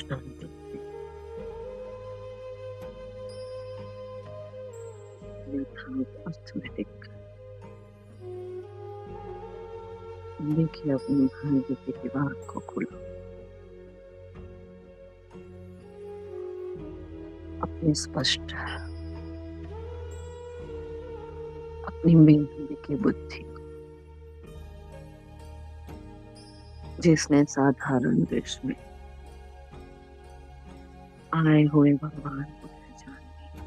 शांति से ऑटोमेटिक। देखिए अपनी भाग्य के दीवार को खोलो, अपनी स्पष्ट अपनी मेहंदी की बुद्धि जिसने साधारण देश में आए हुए भगवान को पहचान लिया।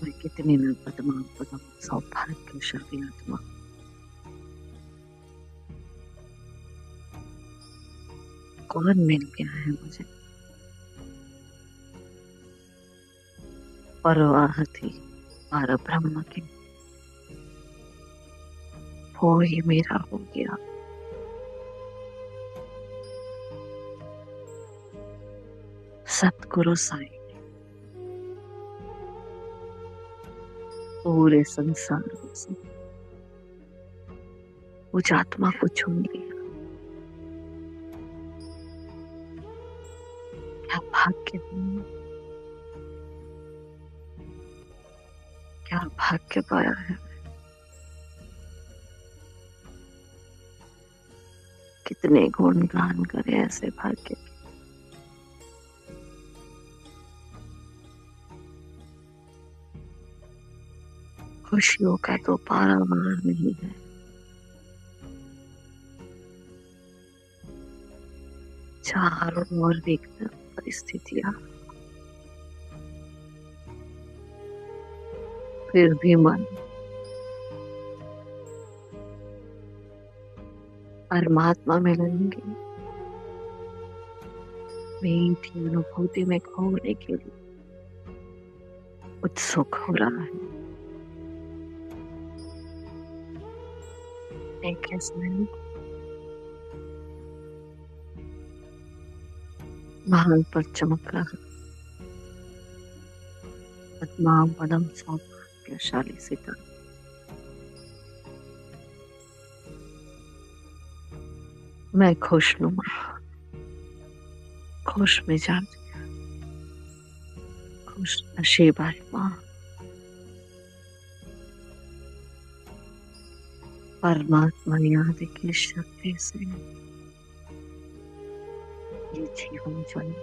मैं कितनी न पदमा पदम सौभाग्यशाली आत्मा, कौन मिल गया है मुझे परवाह थी पर ब्रह्म की, वो ही मेरा हो गया। सतगुरु साईं पूरे संसार में से उस आत्मा को चुन लिया। क्या भाग्य है, क्या भाग्य पाया है। कितने गुणगान करे ऐसे भाग्य के। खुशियों का तो पारावार नहीं है। चारों ओर देखना परिस्थितियां, फिर भी मन परमात्मा मिलेंगे। मीठी अनुभूति में खोने के लिए उत्सुक हो रहा है। एक ऐसा महान पर चमक रहा पद्मा पदम सौभाग्यशाली सितारा। मैं खुशनुमा, खुश मिजाज, खुश नशीब आत्मा, परमात्मा याद की शक्ति से ये जीवन जन्म,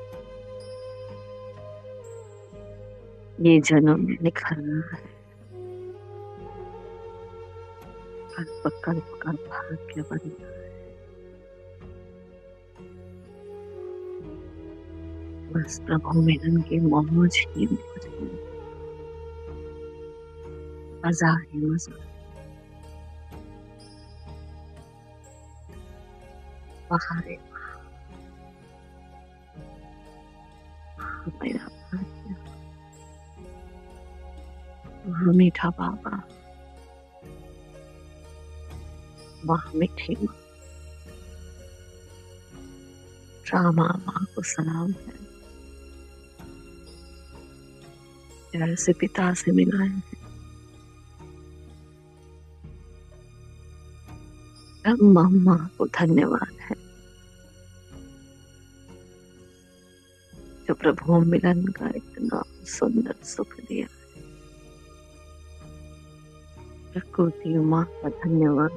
ये जन्म निखर रहा है। कल्प कल्प का भाग्य बन रहा है। बस प्रभु मिलन की मौज ही मौज है। मजा ही मजा। बहारे मेरा भाग्य, वहाँ मीठा बाबा, वहाँ मीठी माँ, रामा माँ को सलाम है। जैसे पिता से मिलाए हैं। मम्मा को धन्यवाद है जो प्रभु मिलन का इतना सुंदर सुख दिया। प्रकृति माँ का धन्यवाद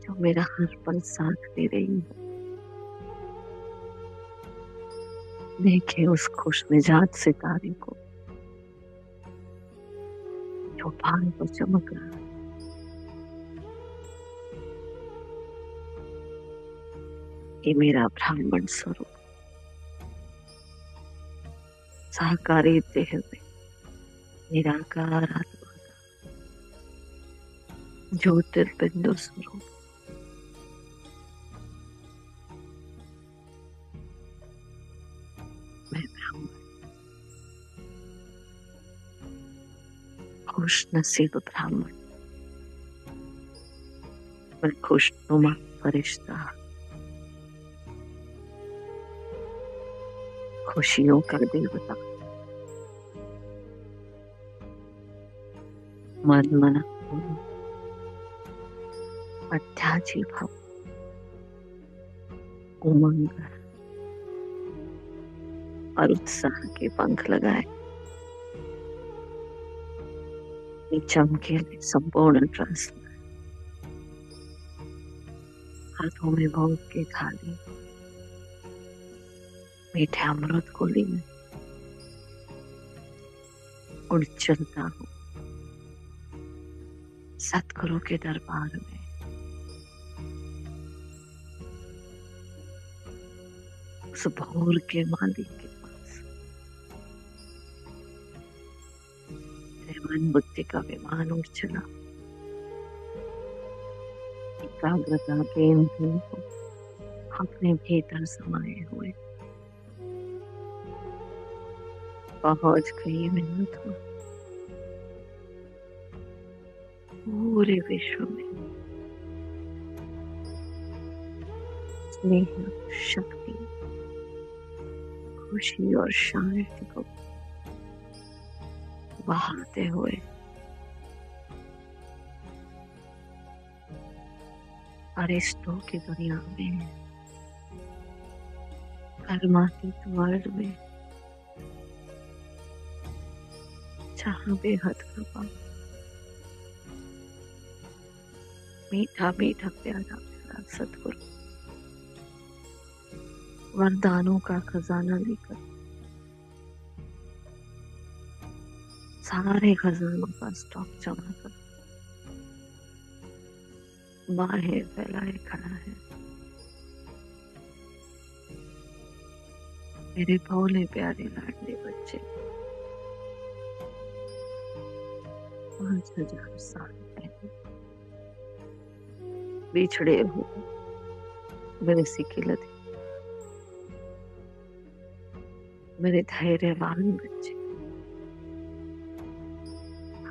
जो मेरा हर पल साथ दे रही है। देखे उस खुश मिजाज सितारे को जो भान को चमक रहा है। ये मेरा ब्राह्मण स्वरूप साकारी देह में निराकार आत्मा का ज्योतिर्बिंदु स्वरूप। मैं ब्राह्मण, खुश नसीब ब्राह्मण, मैं खुशनुमा फरिश्ता, खुशियों का देवता, मन मना अत्याची भाव, उमंग और उत्साह के पंख लगाए, चमकीले संपूर्ण ट्रस्ट, हाथों में भोग की थाली, मीठे अमृत को लिए उड़ चलता हूँ सतगुरु के दरबार में। उस भोर के मालिक के पास मेरे मन बुद्धि का विमान उड़ चला, एकाग्रता के इंद्रियों को अपने भीतर समाये हुए पहुंच गई मिन्नत में पूरे विश्व में स्नेह, शक्ति, खुशी और शांति को बहाते हुए अरिस्टो की दुनिया में, कर्मातीत वर्ल्ड में, जहाँ बेहद कृपा, मीठा मीठा प्यारा प्यारा सतगुरु वरदानों का खजाना लेकर सारे खजानों का स्टॉक जमा कर बाहें फैलाए खड़ा है। मेरे भोले प्यारे लाडले बच्चे 5000 साल पहले बिछड़े हुए मेरे सिकिलत, मेरे धैर्यवान बच्चे,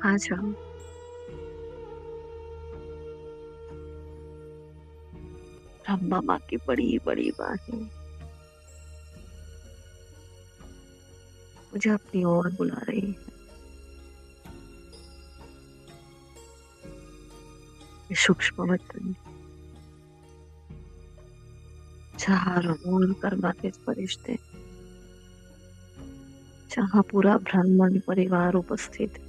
आ जाओ, ब्रह्मा माँ की बड़ी बड़ी बातें मुझे अपनी ओर बुला रही है। सूक्ष्म वतन चारों ओर कर्मातीत फरिश्ते, जहाँ पूरा ब्राह्मण परिवार उपस्थित है।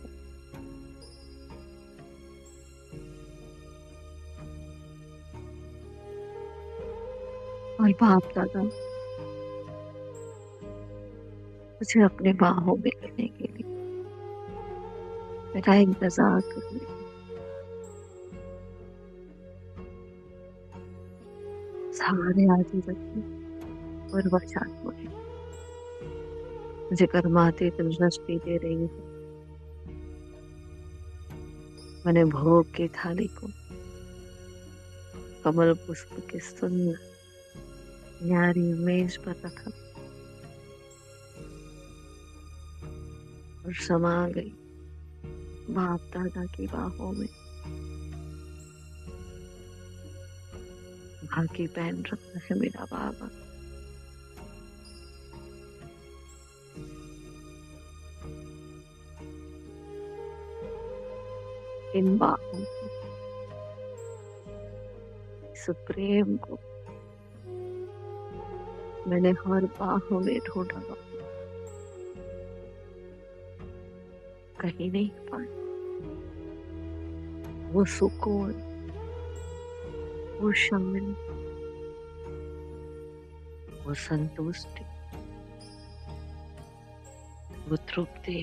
और बाप दादा मुझे अपने बाहों में लेने के लिए मेरा इंतजार कर रहे हैं। सारे आदि रखी और वचात बोले मुझे कर्मातीत दृष्टि दे रही है। मैंने भोग की थाली को कमल पुष्प के सुंदर न्यारी मेज पर रखा और समा गई बाप दादा की बाहों में। भागी पहन रखा है मेरा बाबा, इन बाहों को, इस प्रेम को मैंने हर बाहों में ढूंढा, कहीं नहीं पाया। वो सुकून, वो शांति, वो संतुष्टि, वो तृप्ति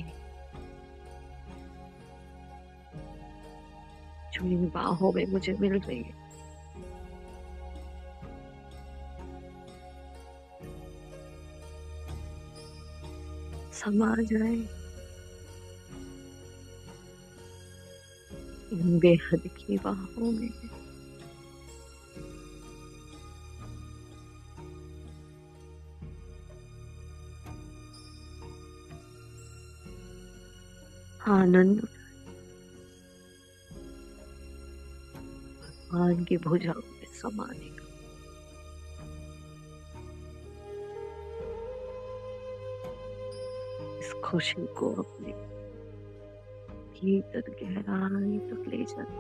जो इन बाहों में मुझे मिल रही है। समा जाए इन बेहद की बाहों में। आनंद भगवान की भुजाओं में समाने का। इस खुशी को अपने भीतर गहराई तक ले जाए।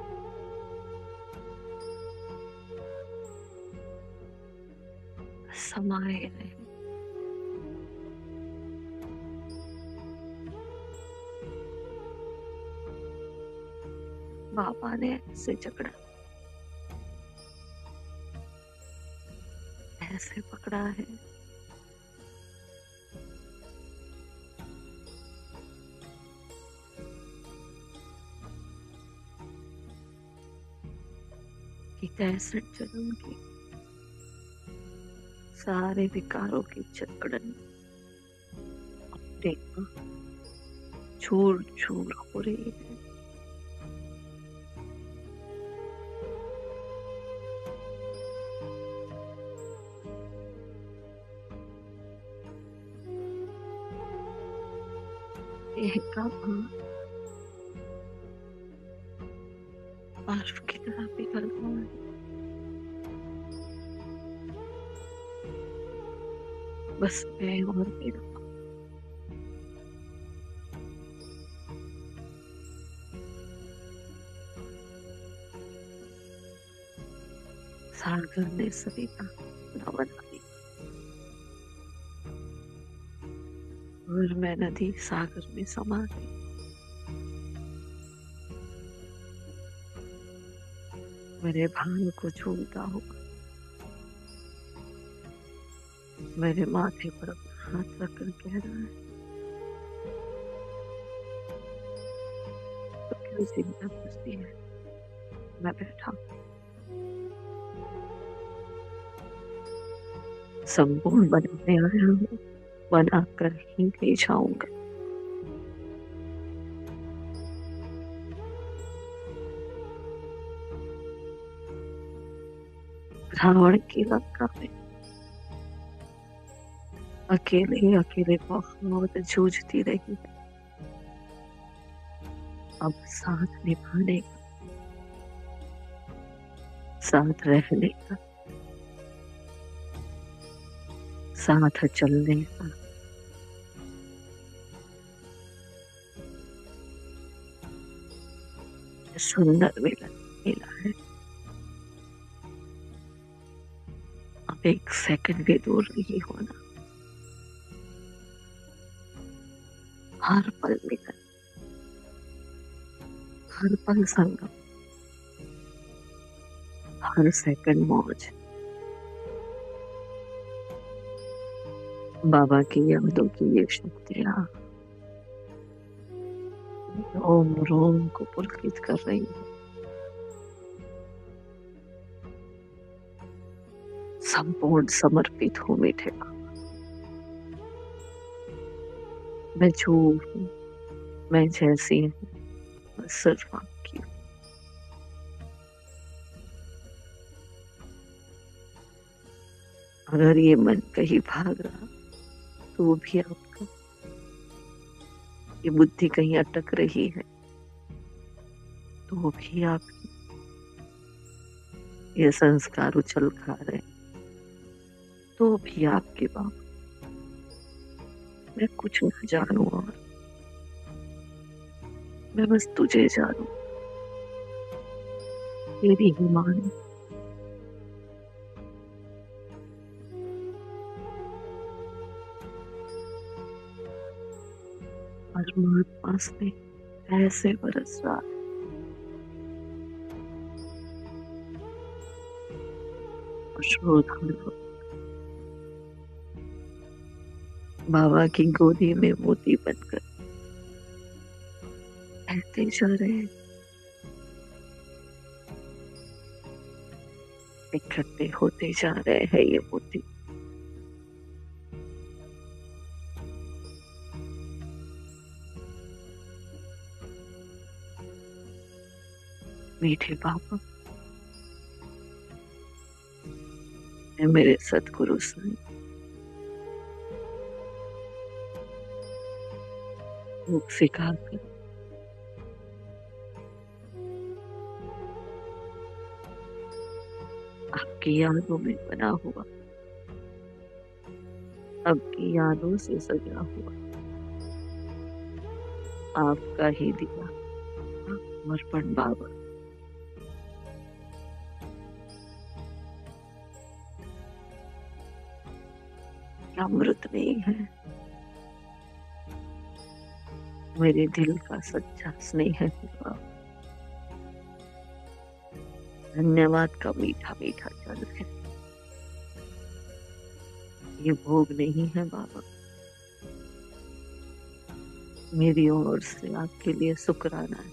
समाये रहे। बाबा ने ऐसे जकड़ा, ऐसे पकड़ा है कि 63 जन्म की सारे विकारों की जकड़न अपने चूर चूर हो रही है। का बर्फ की तरह पिघल रहा है। बस मैं और मेरा सागर ने सभी का बना दी और मैं नदी सागर में समा गई। मेरे भाई को झूलता हुआ मेरे माथे पर हाथ रखकर कह रहा है, तो क्यों चिंता पूछती है। मैं बैठा संपूर्ण बनाने आया हूँ, बनाकर ही ले जाऊंगा। रावण की लंका में अकेले अकेले बहुत जूझती रही। अब साथ निभाने का, साथ रहने का, साथ चलने का सुंदर मिलन मिला है। अब एक सेकंड भी दूर नहीं होना। हर पल मिलन, हर पल संगम, हर सेकंड मौज। बाबा की यादों की ये शक्तियाँ रोम रोम को पुलकित कर रही है। संपूर्ण समर्पित हूँ मीठे बाबा। मैं जो हूँ, मैं जैसी हूँ, मैं सिर्फ आपकी हूँ। अगर ये मन कहीं भाग रहा तो वो भी आपका। ये बुद्धि कहीं अटक रही है तो वो भी आपकी। ये संस्कार उछल खा रहे तो भी आपके बाबा। मैं कुछ न जानू और मैं बस तुझे जानू, तेरी ही मानू। परमात्मा से ऐसे बरस रहा है। अश्रुधारा बाबा की गोदी में मोती बनकर बहते जा रहे हैं, इकट्ठे होते जा रहे हैं ये मोती। मीठे बाबा, मेरे सतगुरु से रूप सिखा कर आपकी यादों में बना हुआ, आपकी यादों से सजा हुआ आपका ही दिया समर्पण बाबा। अमृत नहीं है, मेरे दिल का सच्चा स्नेह है बाबा। धन्यवाद का मीठा मीठा जल है, ये भोग नहीं है बाबा। मेरी ओर से आपके लिए शुक्राना है,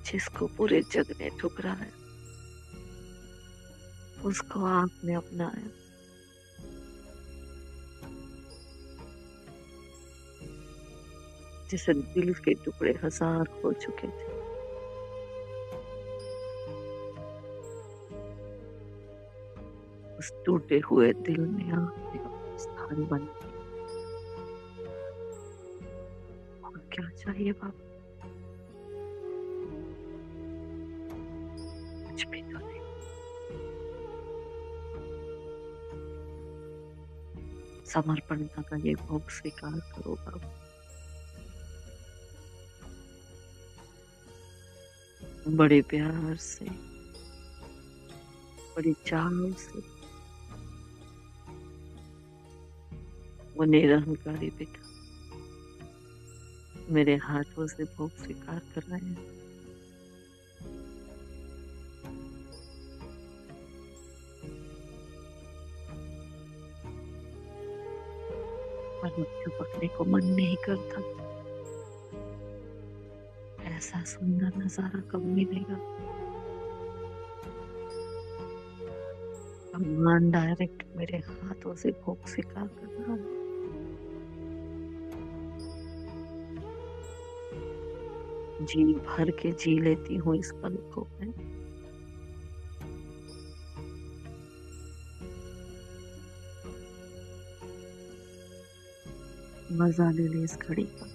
जिसको पूरे जग ने ठुकराया उसको आपने अपनाया। जिसे दिल के टुकड़े हजार हो चुके थे, उस टूटे हुए दिल में आपने अपना स्थान बना। और क्या चाहिए बाबा, कुछ भी तो नहीं। समर्पणता का ये भोग स्वीकार करो बाबा। बड़े प्यार से, बड़ी चाव से वो निरहंकारी पिता मेरे हाथों से भोग स्वीकार कर रहे हैं। पर मुझे पकने को मन नहीं करता। ऐसा सुंदर नजारा कब मिलेगा। भगवान डायरेक्ट मेरे हाथों से भोग स्वीकार कर रहा है। जी भर के जी लेती हूँ इस पल को मैं। मजा ले ले इस घड़ी का।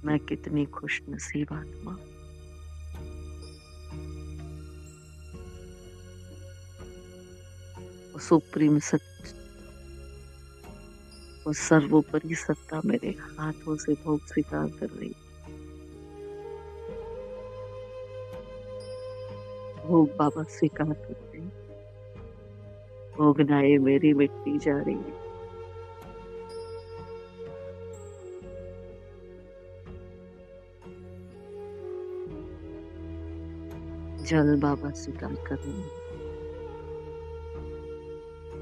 मैं कितनी खुश नसीब आत्मा। वो सुप्रीम सत्य, वो सर्वोपरि सत्ता मेरे हाथों से भोग स्वीकार कर रही। भोग बाबा स्वीकार करते हैं। भोगनाएं मेरी मिटती जा रही है। जल बाबा स्वीकार कर रहे हैं।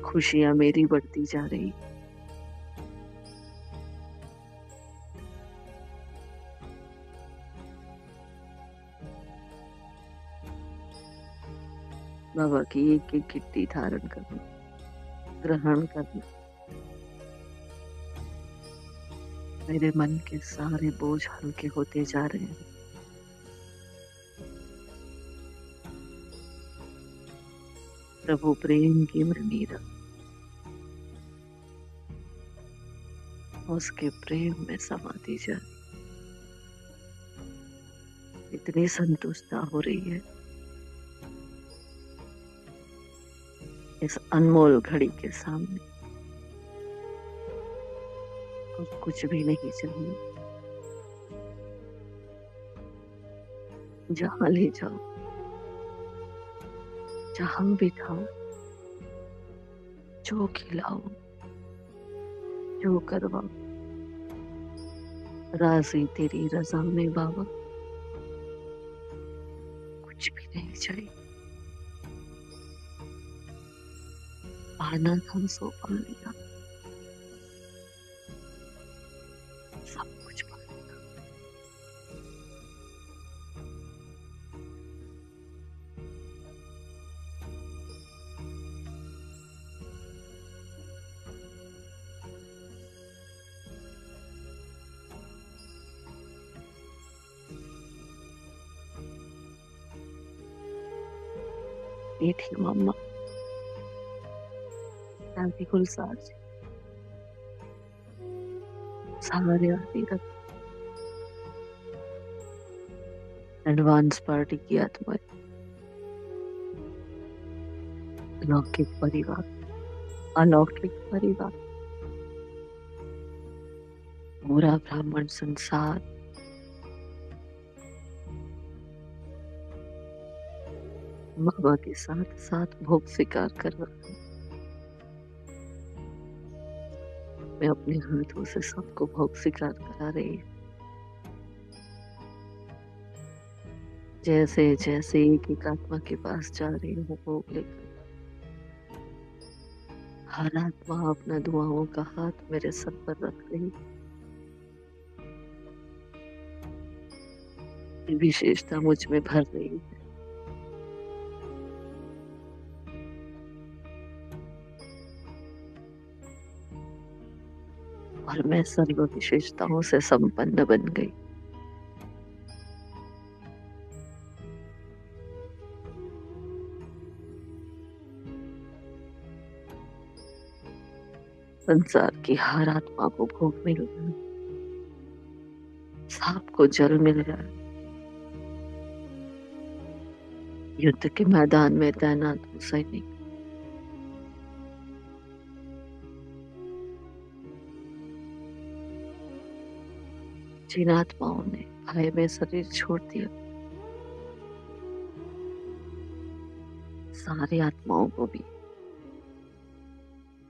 खुशियां मेरी बढ़ती जा रही। बाबा की एक एक गिट्टी धारण करना, ग्रहण करना। मेरे मन के सारे बोझ हल्के होते जा रहे हैं। प्रभु प्रेम की मैं मीरा, उसके प्रेम में समाती जा रही। इतनी संतुष्टता हो रही है इस अनमोल घड़ी के सामने। और कुछ भी नहीं चाहिए। जहां ले जाओ, जहां बिठाओ, जो खिलाओ, जो करवाओ, राजी तेरी रजा में बाबा। कुछ भी नहीं चाहिए। पाना था सो पा लिया, सब कुछ पा लिया। ये थी मम्मा, दादी गुलजार जी, सारे आती रख। एडवांस पार्टी की आत्मा, लौकिक परिवार, अलौकिक परिवार, पूरा ब्राह्मण संसार बाबा के साथ साथ भोग स्वीकार कर रहा है। मैं अपने हाथों से सबको भोग स्वीकार करा रही हूँ। जैसे जैसे एक एक आत्मा के पास जा रही हूँ भोग लेकर, हर आत्मा अपना दुआओं का हाथ मेरे सर पर रख रही। ये विशेषता मुझ में भर रही है और मैं सर्व विशेषताओं से संपन्न बन गई। संसार की हर आत्मा को भोग मिल रहा है, सांप को जल मिल रहा है। युद्ध के मैदान में तैनात हूँ सैनिक, जिन आत्माओं ने भय में शरीर छोड़ दिया, सारी आत्माओं को भी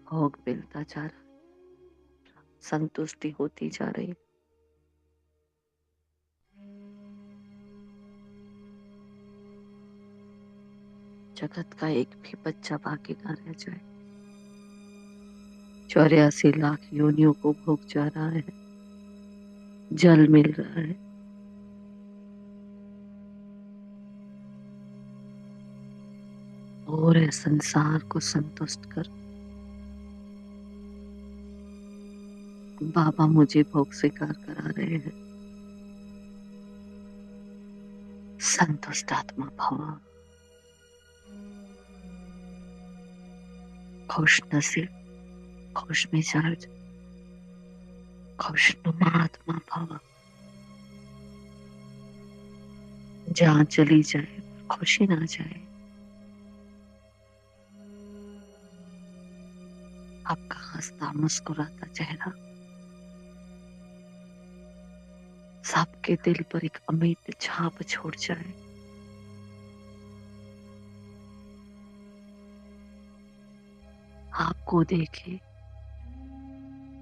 भोग मिलता जा रहा, संतुष्टि होती जा रही। जगत का एक भी बच्चा बाकी ना रह जाए। 84 लाख योनियों को भोग जा रहा है, जल मिल रहा है। और इस संसार को संतुष्ट कर बाबा मुझे भोग स्वीकार करा रहे हैं। संतुष्ट आत्मा भव, खुश नसीब, खुश मिजाज, खुशनुमा आत्मा भव। जहाँ चली जाए खुशी ना जाए। आपका हंसता मुस्कुराता चेहरा सबके दिल पर एक अमिट छाप छोड़ जाए। आपको देखे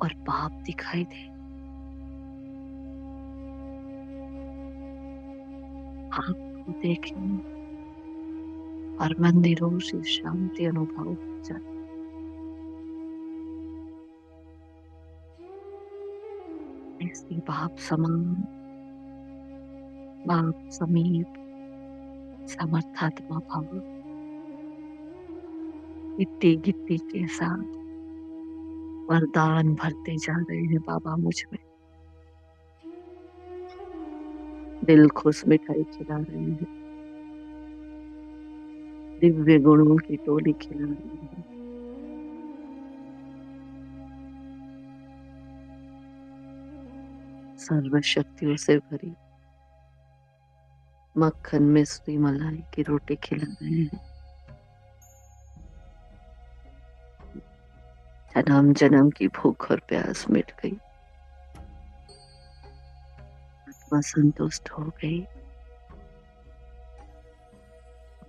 और पाप दिखाई दे। आपको देखे और मंदिरों से शांति अनुभव हो जाए। ऐसी बाप समान, बाप समीप समर्थात्मा भव। गिट्टी गिट्टी के साथ वरदान भरते जा रहे हैं बाबा मुझ में। दिल खुश मिठाई खिला रहे हैं, दिव्य गुणों की टोली खिला रहे हैं। सर्व शक्तियों से भरी मक्खन में सुई मलाई की रोटी खिला रहे हैं। जन्म जन्म की भूख और प्यास मिट गई, आत्मा संतुष्ट हो गई।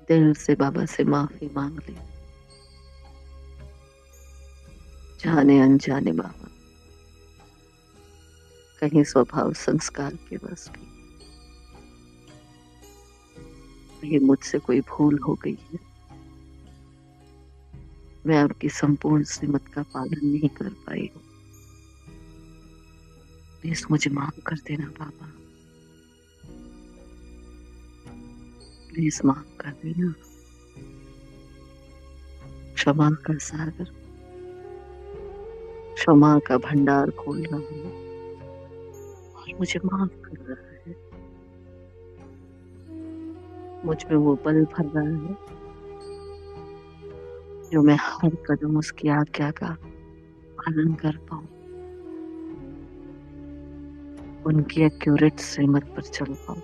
दिल से बाबा से माफी मांग ली। जाने अनजाने बाबा कहीं स्वभाव संस्कार के बस भी, कहीं मुझसे कोई भूल हो गई है, मैं आपकी संपूर्ण श्रीमत का पालन नहीं कर पाई हूँ। प्लीज मुझे माफ कर देना बाबा, प्लीज माफ कर देना। क्षमा का सागर, क्षमा का भंडार खोल रहा हूँ और मुझे माफ कर रहा है। मुझ में वो बल भर रहा है जो मैं हर कदम उसकी आज्ञा का पालन कर पाऊं, उनकी एक्यूरेट श्रीमत पर चल पाऊं।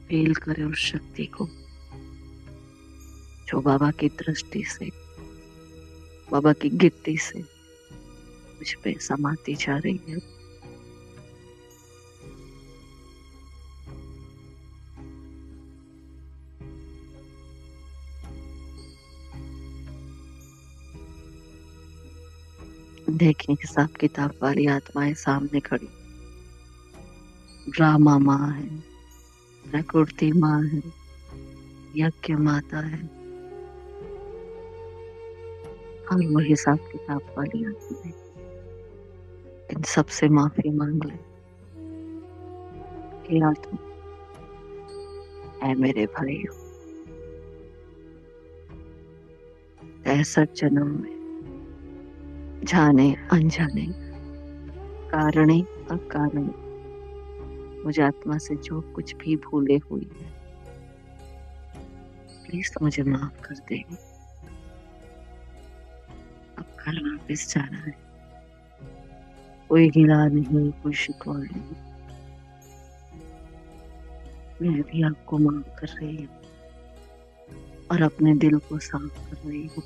फील करे उस शक्ति को जो बाबा की दृष्टि से, बाबा की गिट्टी से मुझ पे समाती जा रही है। देखें, हिसाब किताब वाली आत्माएं सामने खड़ी, ड्रामा माँ है, प्रकृति माँ है, यज्ञ माता है, और वो हिसाब किताब वाली आत्माएं। इन सबसे माफी मांग ले। हे आत्मा, है मेरे भाई, 63 जन्म में जाने अनजाने, कारणे अकारणे मुझ आत्मा से जो कुछ भी भूले हुई है, प्लीज मुझे माफ कर दे। अब घर वापस जाना है। कोई गिला नहीं, कोई शिकवा नहीं। मैं भी आपको माफ कर रही हूँ और अपने दिल को साफ कर रही हूँ।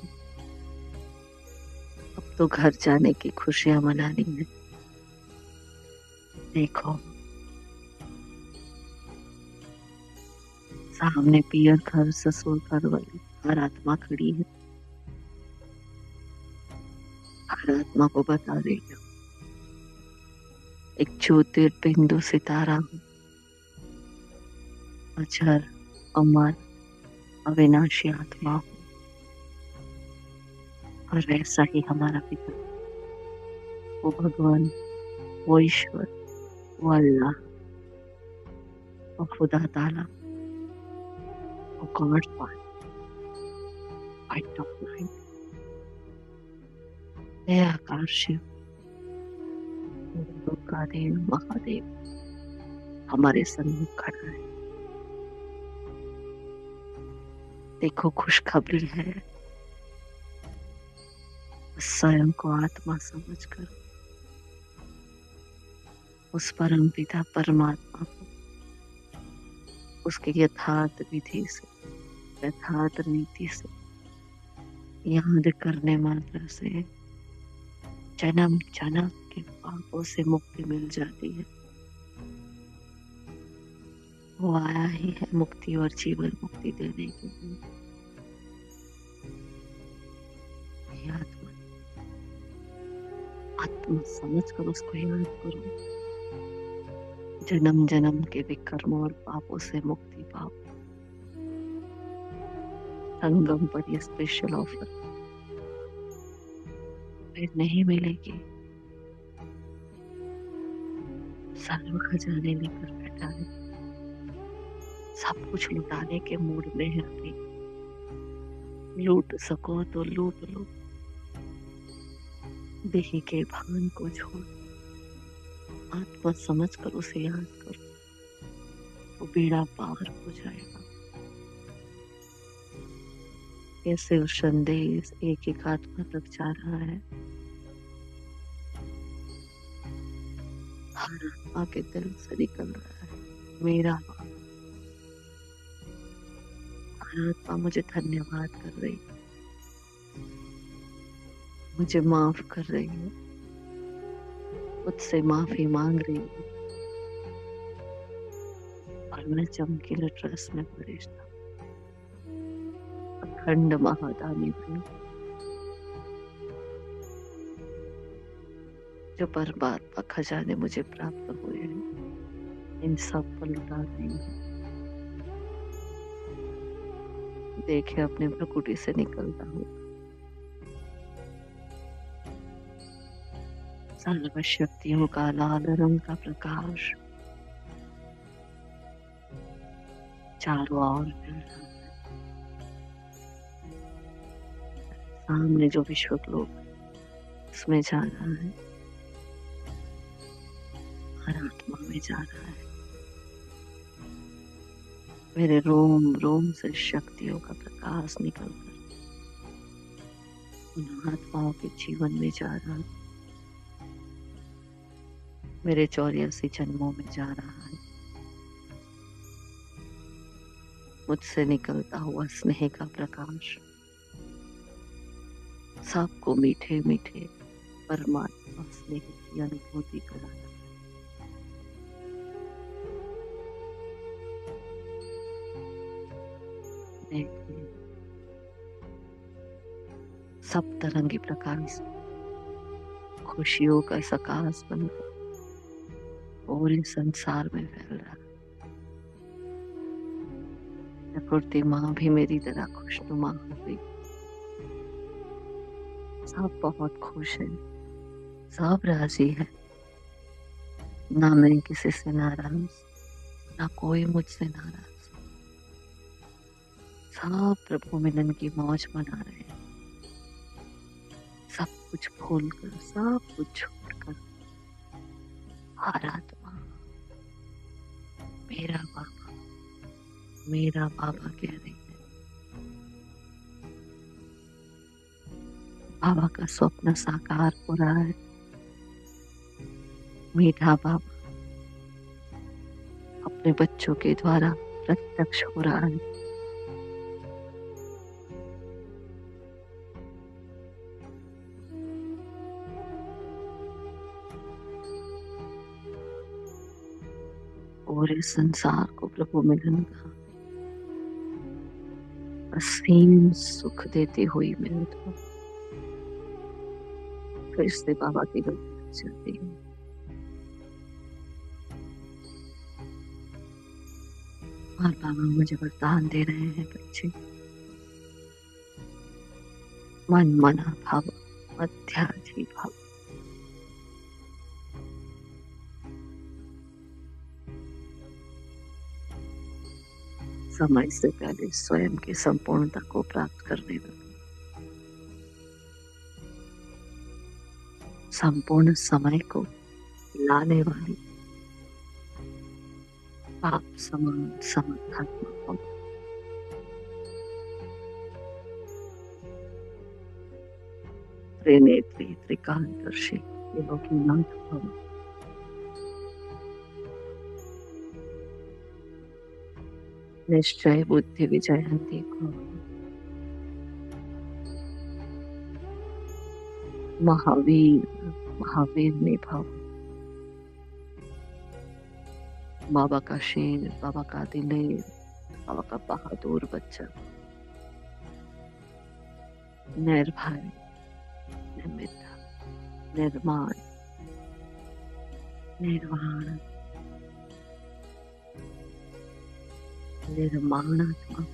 अब तो घर जाने की खुशियां मनानी है। देखो, सामने पियर घर, ससुर घर वाली हर आत्मा खड़ी है। हर आत्मा को बता रही हूँ, एक ज्योतिर्बिंदु सितारा हूँ, अजर अमर अविनाशी आत्मा हूँ। और वैसा ही हमारा पिता, वो भगवान, वो ईश्वर, वो अल्लाह, वो खुदा ताला, वो गॉड फादर, है आकाश शिव, दुर्गादेव महादेव हमारे सन्मुख खड़ा है। देखो, खुशखबरी है। स्वयं को आत्मा समझकर उस परम पिता परमात्मा को उसके यथार्थ विधि से, यथार्थ नीति से याद करने मात्र से जन्म जन्म के पापों से मुक्ति मिल जाती है। वो आया ही है मुक्ति और जीवन मुक्ति देने के लिए। आत्मा, आत्मा समझ कर उसको याद करो। जन्म जन्म के विकर्मों और पापों से मुक्ति पाओ। संगम पर ये स्पेशल ऑफर फिर नहीं मिलेगी। सर्व खजाने लेकर बैठा है, सब कुछ लुटाने के मूड में है अभी। लूट सको तो लूट लो। देही के भान को छोड़ आत्मा समझ कर उसे याद करो, तो बेड़ा पार हो जाएगा। कैसे वो संदेश एक एक आत्मा तक जा रहा है। हर आत्मा के दिल से निकल रहा है, मेरा बाप। हर आत्मा मुझे धन्यवाद कर रही है, मुझे माफ कर रही है, मुझसे माफी मांग रही है। और मैं चमकीले ड्रेस में फरिश्ता, अखंड महादानी बनी, जो परमात्मा खजाने मुझे प्राप्त हुए हैं, इन सब पर लुटा रही हूँ। देखे, अपने प्रकृति से निकलता हूँ। सर्व शक्तियों का लाल रंग का प्रकाश चारों ओर फैल रहा है। सामने जो विश्व ग्लोब उसमें जा रहा है, हर आत्मा में जा रहा है। मेरे रोम रोम से शक्तियों का प्रकाश निकलकर उन आत्माओं के जीवन में जा रहा है। मेरे 84 जन्मों में जा रहा है। मुझसे निकलता हुआ स्नेह का प्रकाश सबको मीठे मीठे परमात्मा स्नेह की अनुभूति कराता है। सब तरंगी प्रकाश खुशियों का सकाश बनकर पूरे संसार में फैल रहा है। प्रकृति माँ भी मेरी तरह खुशनुमा हो गई। सब बहुत खुश है, सब राजी है। ना मैं किसी से नाराज, ना कोई मुझसे नाराज। सब प्रभु मिलन की मौज मना रहे हैं। सब कुछ भूल कर, सब कुछ छोड़कर हर आत्मा मेरा बाबा कह रही है। बाबा का स्वप्न साकार हो रहा है। मीठा बाबा अपने बच्चों के द्वारा प्रत्यक्ष हो रहा है। पूरे संसार को प्रभु मिलन का असीम सुख देती हुई मैं तो फिर से बाबा की गद्दी चलती हूँ। और बाबा मुझे वरदान दे रहे हैं, बच्चे मन मना भाव अध्याधि भाव। समय से पहले स्वयं की संपूर्णता को प्राप्त करने में संपूर्ण समय को लाने वाली पाप समान समर्थात्मक हो। त्रिनेत्री त्रिकालदर्शी योगीनाथ भव। निश्चय बुद्धि विजयंती को महावीर ने भव। बाबा का शेर, बाबा का दिलेर, बाबा का बहादुर बच्चा, निर्भय, निर्मित, निर्माण, निर्वाण, निर्माणात्मक,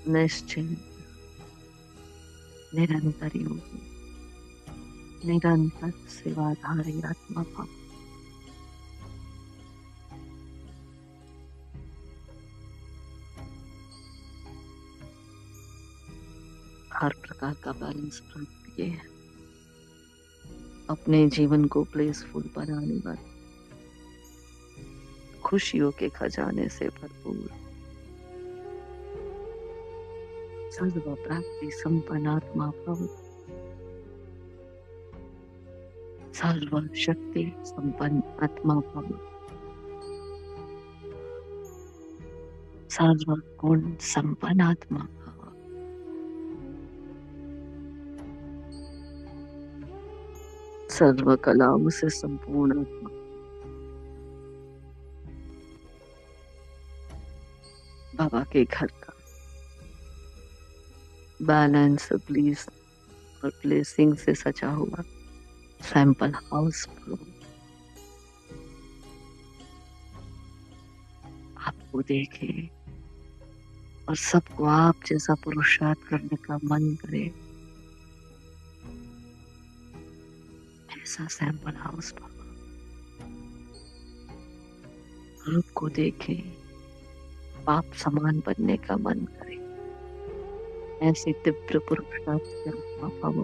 निश्चित, निरंतर योगी, निरंतर सेवाधारी आत्मा भाव। हर प्रकार का बैलेंस प्राप्त किए हैं। अपने जीवन को प्लेसफुल बनाने वाले, खुशियों के खजाने से भरपूर, सर्व प्राप्ति संपन्नात्मा भव। सर्व शक्ति संपन्न आत्मा भव। सर्व गुण संपन्न आत्मा भव। सर्व कलाओं से संपूर्ण आत्मा। बाबा के घर का बैलेंस, ब्लीस और ब्लेसिंग से सजा हुआ सैंपल हाउस आपको देखे और सबको आप जैसा पुरुषार्थ करने का मन करे, ऐसा सैंपल हाउस बाबा आपको देखे, पाप समान बनने का मन करे, ऐसे दिव्य पुरुषार्थ से आत्मा भव।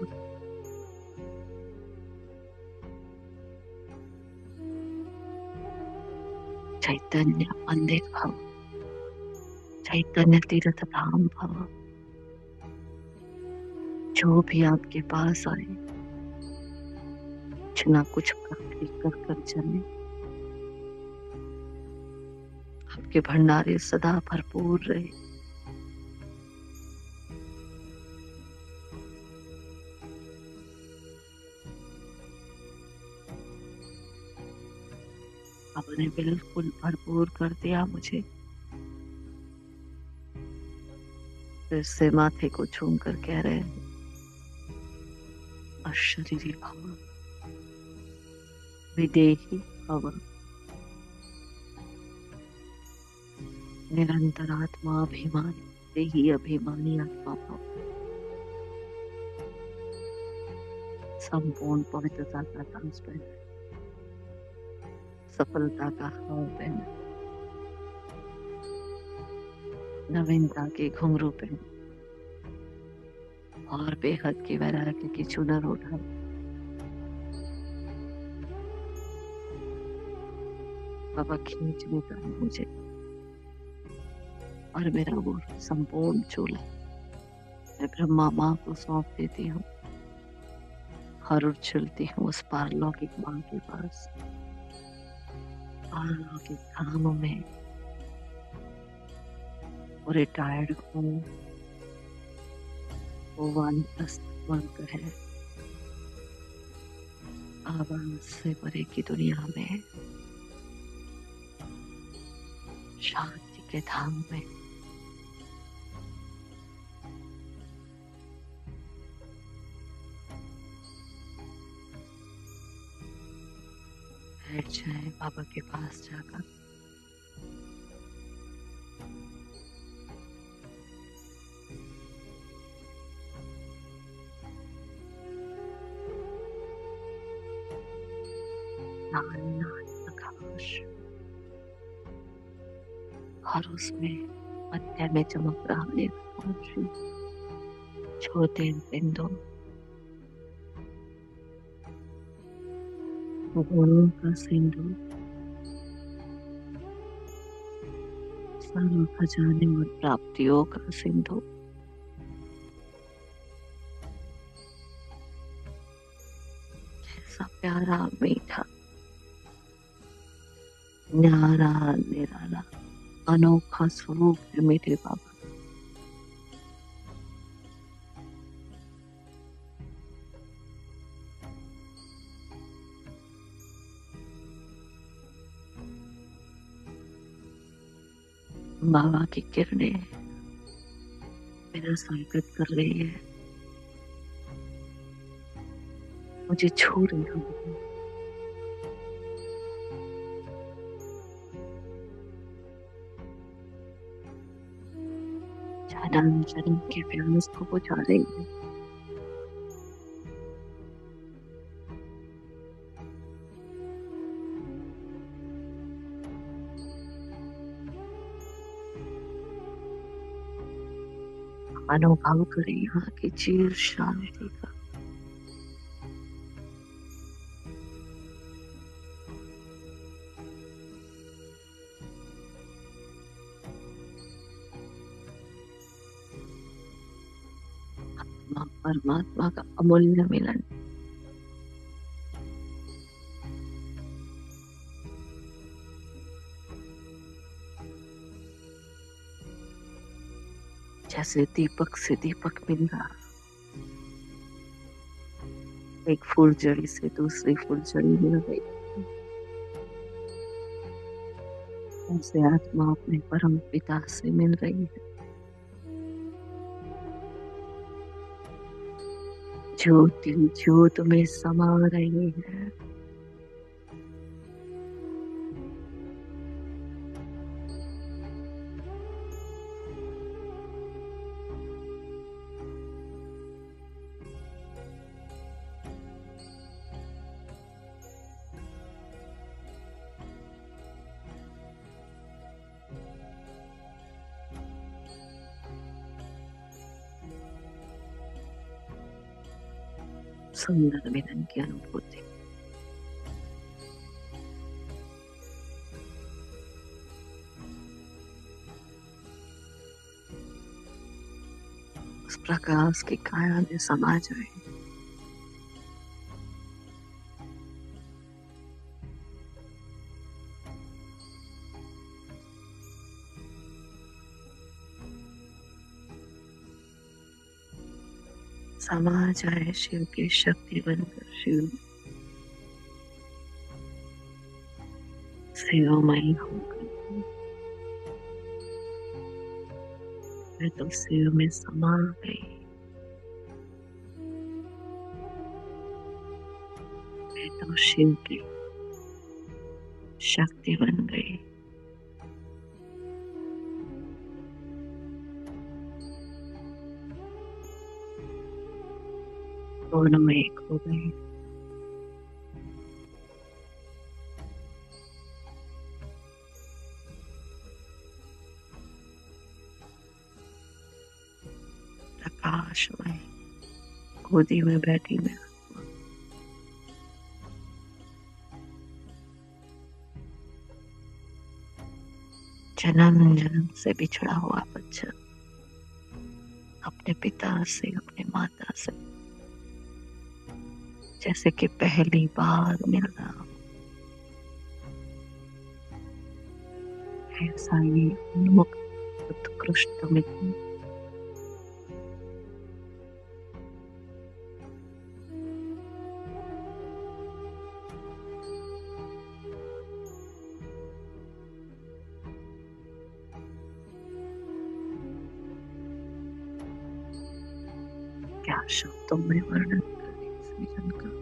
चैतन्य मंदिर भव, चैतन्य तीर्थ धाम भव। जो भी आपके पास आए कुछ ना कुछ प्राप्ति कर कर चले। आपके भंडारे सदा भरपूर रहे। आपने बिल्कुल भरपूर कर दिया मुझे। फिर से माथे को छूम कर कह रहे हैं, अशरीरी भव, विदेही भव, निरंतर आत्मा अभिमानी, देही अभिमानी आत्मा भव। संपूर्ण पवित्रता का ताज पहना, सफलता का हार पहना, नवीनता के घुंघरू पहने और बेहद की वैराग्य की चुनर उठाई। बाबा खींच लेता है मुझे और मेरा वो संपूर्ण चोला मैं ब्रह्मा माँ को सौंप देती हूँ और उठ चलती हूँ उस पारलौकिक माँ के पास। पारलौकिक धाम में वो रिटायर्ड हूँ, वो वानप्रस्थ वर्ग है, आवाज से परे की दुनिया में, शांति के धाम में। बैठ जाए बाबा के पास जाकर। लाल लाल प्रकाश और उसमें मध्य में चमक रहा एक कौन छोटे बिंदु, गुणों का सिंधु, सर्व खजाने और प्राप्तियों का सिंधु। ऐसा प्यारा मीठा न्यारा निराला अनोखा स्वरूप है मेरे बाबा। बाबा की किरणें मेरा स्वागत कर रही है, मुझे छू रही है। जन्म जन्म के प्यास को बुझा रही है। अनुभव करें यहाँ की चिर शांति का। आत्मा परमात्मा का अमूल्य मिलन। जैसे दीपक से दीपक मिल रहा, एक फूलझड़ी से दूसरी फूलझड़ी मिल गई, ऐसे आत्मा अपने परम पिता से मिल रही है। ज्योति ज्योत में समा रही है। सुंदर मिलन की अनुभूति। उस प्रकाश की काया में समा जाए। समा जाए शिव की शक्ति बनकर, शिव शिवमयी होकर। मैं तो शिव में समा गई, मैं तो शिव की शक्ति बन गई। दोनों एक हो गए। प्रकाश में गोदी में बैठी मैं, जन्म जन्म से बिछड़ा हुआ बच्चा अपने पिता से, अपने माता से जैसे कि पहली बार मिल रहा हो, ऐसा ये उन्मुक्त उत्कृष्ट मिलन क्या शब्दों में वर्णन करें इस मिलन का।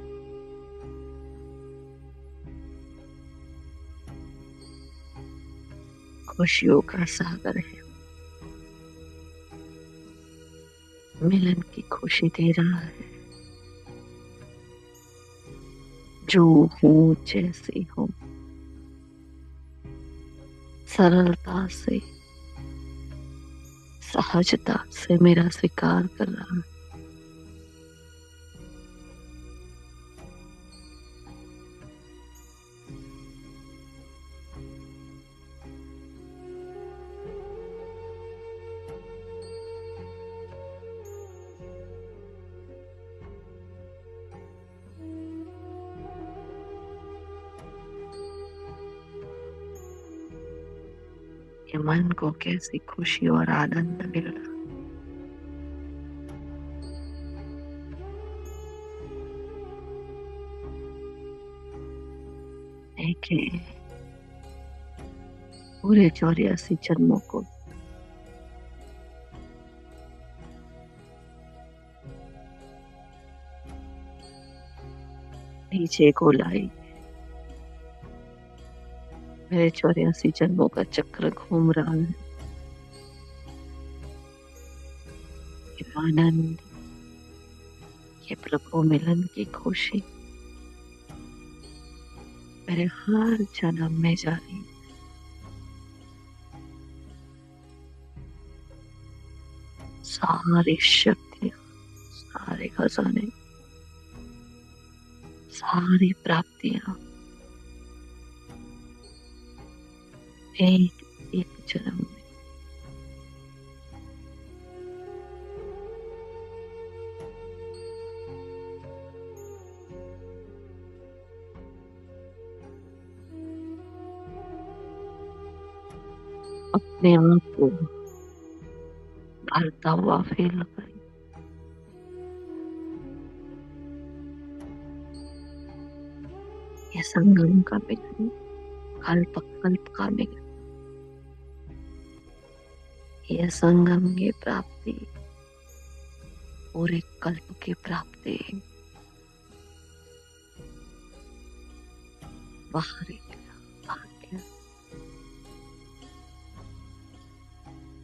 खुशियों का सागर है, मिलन की खुशी दे रहा है। जो हूँ जैसी हूँ, सरलता से सहजता से मेरा स्वीकार कर रहा है। ये मन को कैसी खुशी और आनंद मिल रहा है कि पूरे 84 जन्मों को नीचे को लाई। मेरे 84 जन्मों का चक्र घूम रहा है। ये आनंद, ये प्रभु मिलन की खुशी मेरे हर जन्म में जारी। सारी शक्तियां, सारे खजाने, सारी प्राप्तियां एक एक जन्म में अपने आप को भरता हुआ फील करें। ये संगम का मिलन, कल्प कल्प का मिलन, ये संगम की प्राप्ति, पूरे कल्प की प्राप्ति, बाहरी भाग्य।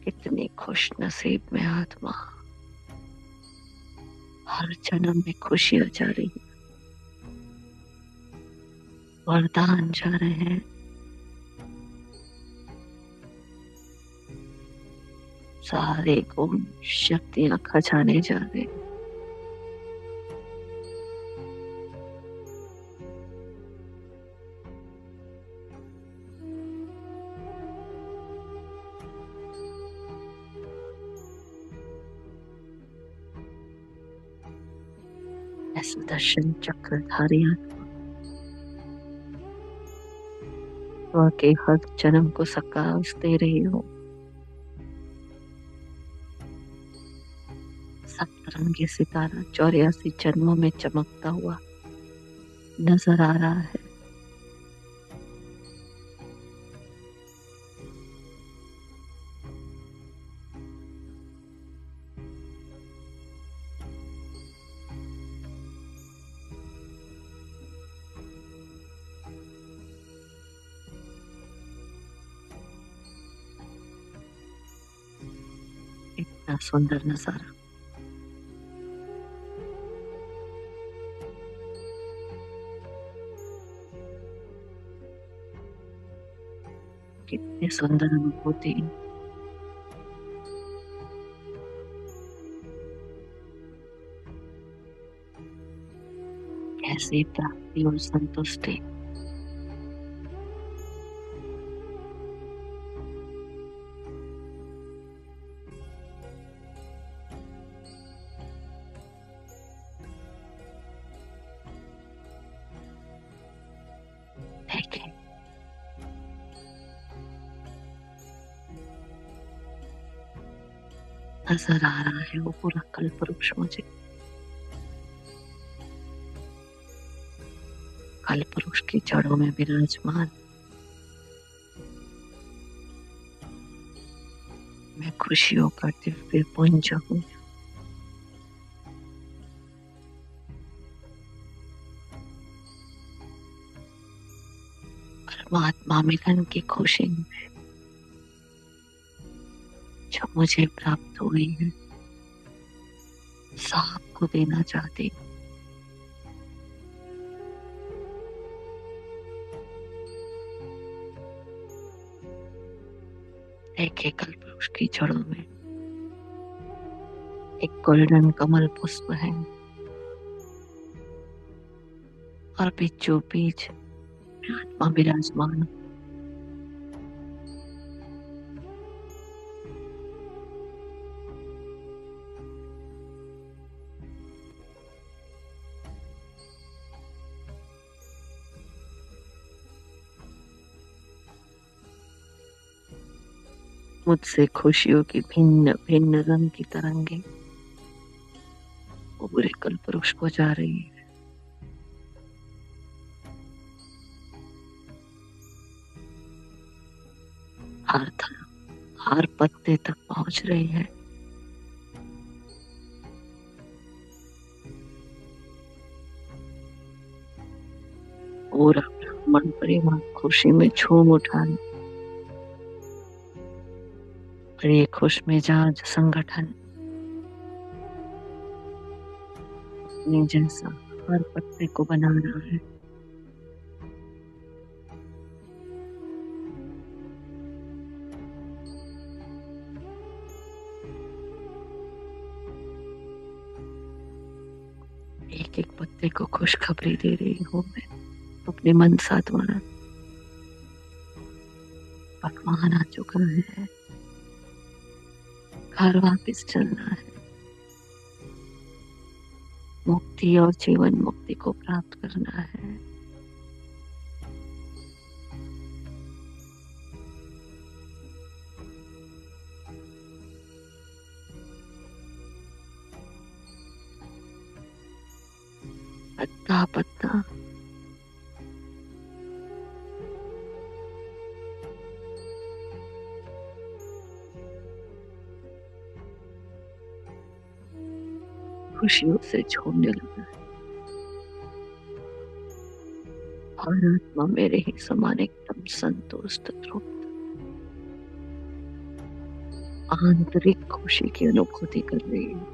कितनी खुश नसीब में आत्मा, हर जन्म में खुशियां जा रही है, वरदान जा रहे हैं। सारे गुण शक्तियां खजाने जा रहे हैं। सुदर्शन चक्रधारी आत्मा के हर जन्म को सकाश दे रही हो। सप्त सतरंगी सितारा 84 जन्मों में चमकता हुआ नजर आ रहा है। इतना सुंदर नजारा। कितनी सुंदर अनुभूति। कैसी प्राप्ति और संतुष्टि। देखें, नजर आ रहा है वो पूरा कल्प वृक्ष मुझे। कल्प वृक्ष की जड़ों में विराजमान मैं खुशियों का दिव्य पुंज हूँ। परमात्मा मिलन की खुशी में जो मुझे प्राप्त हुई है, सबको देना चाहती हूँ। देखे कल्प वृक्ष की जड़ों में एक गोल्डन कमल पुष्प है और बीचों बीच आत्मा विराजमान। मुझसे खुशियों की भिन्न भिन्न रंग की तरंगे वो पूरे कल्प वृक्ष को जा रही है। हर तरफ हर पत्ते तक पहुंच रही है। पूरा ब्रह्मांड परिवार खुशी में झूम उठा है। और ये खुश मिजाज संगठन अपने जैसा हर पत्ते को बना रहा है। एक एक पत्ते को खुशखबरी दे रही हूँ मैं अपने मन सा द्वारा। पकवान आ चुका है, घर वापिस चलना है। मुक्ति और जीवन मुक्ति को प्राप्त करना है। पत्ता पत्ता खुशियों से झूमने लगा और आत्मा मेरे ही समान एकदम संतुष्ट तृप्त आंतरिक खुशी की अनुभूति कर रही है।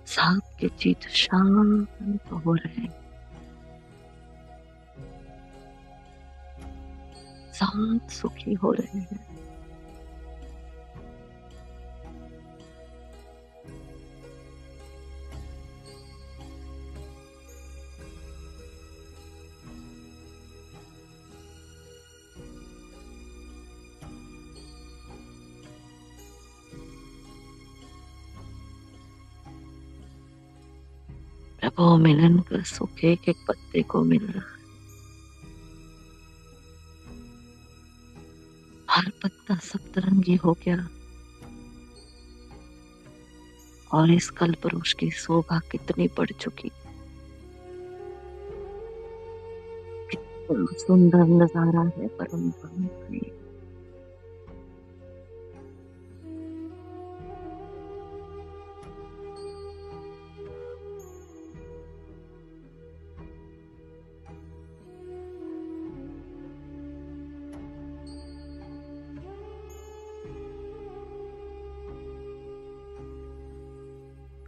सांप के चित शांत हो रहे हैं। शांत सुखी हो रहे हैं। प्रभु मिलन का सुख एक एक पत्ते को मिल रहा है। हर पत्ता सप्तरंगी हो गया और इस कल्पवृक्ष की शोभा कितनी बढ़ चुकी। कितना सुंदर नजारा है परम धाम का ये।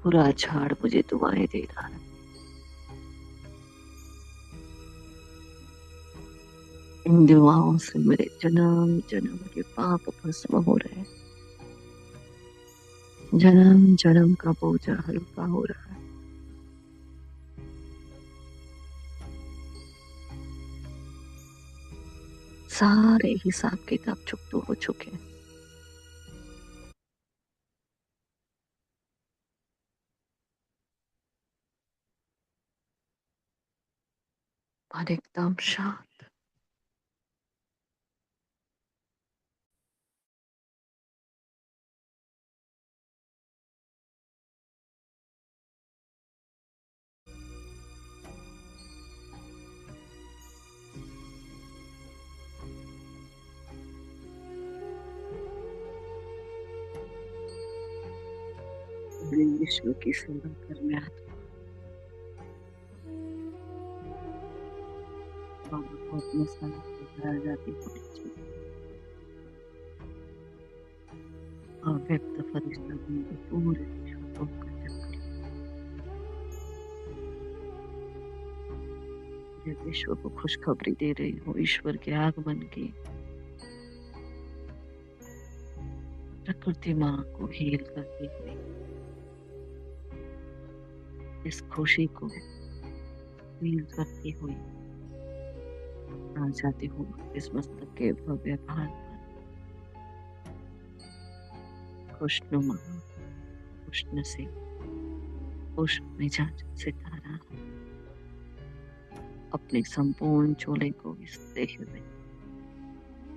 पूरा झाड़ मुझे दुआएं दे रहा है। इन दुआओं से मेरे जन्म जन्म के पाप भस्म हो रहे हैं। जन्म जन्म का बोझा हल्का हो रहा है। सारे हिसाब किताब चुकतो हो चुके हैं। और एकदम शांत। पूरे विश्व की सेवा करने आता बाबा को अपने साथ लेकर आ जाती होनी चाहिए। अव्यक्त फरिश्ता बनकर पूरे विश्व को उनका चक्कर, पूरे विश्व को खुशखबरी दे रही हो ईश्वर के आगमन की। प्रकृति माँ को हील करती हुई इस खुशी को हील करती हुई आ जाती हूँ इस मस्तक के भव्य भार पर। खुशनुमा, खुशनसीब, खुश मिजाज सितारा अपने संपूर्ण चोले को इस देह में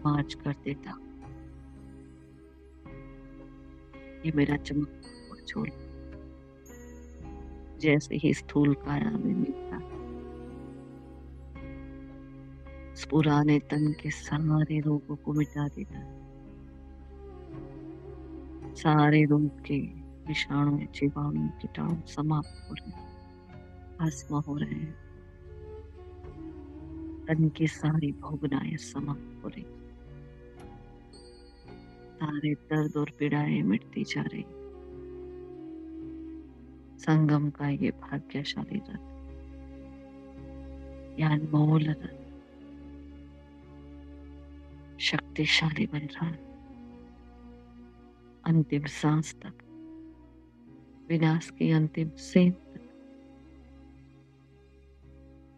मार्च कर देता। ये मेरा चमकता हुआ चोला जैसे ही स्थूल काया में मिलता, इस पुराने तन के सारे रोगों को मिटा देता है। सारे रोग के विषाणु जीवाणु कीटाणु समाप्त हो रहे हैं, भस्म हो रहे हैं। तन की सारी भोगनाएं समाप्त हो रही, सारे दर्द और पीड़ाएं मिटती जा रही। संगम का ये भाग्यशाली रथ, यह अनमोल रथ शक्तिशाली बन रहा है। अंतिम सांस तक, विनाश की अंतिम सेंध तक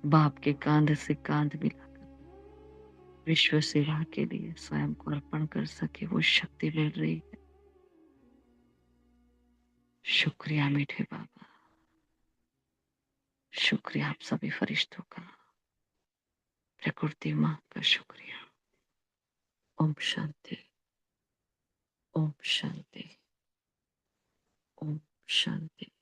बाप के कांध से कांध मिलाकर विश्व सेवा के लिए स्वयं को अर्पण कर सके वो शक्ति मिल रही है। शुक्रिया मीठे बाबा, शुक्रिया आप सभी फरिश्तों का, प्रकृति माँ का शुक्रिया। ओम शांति, ओम शांति, ओम शांति।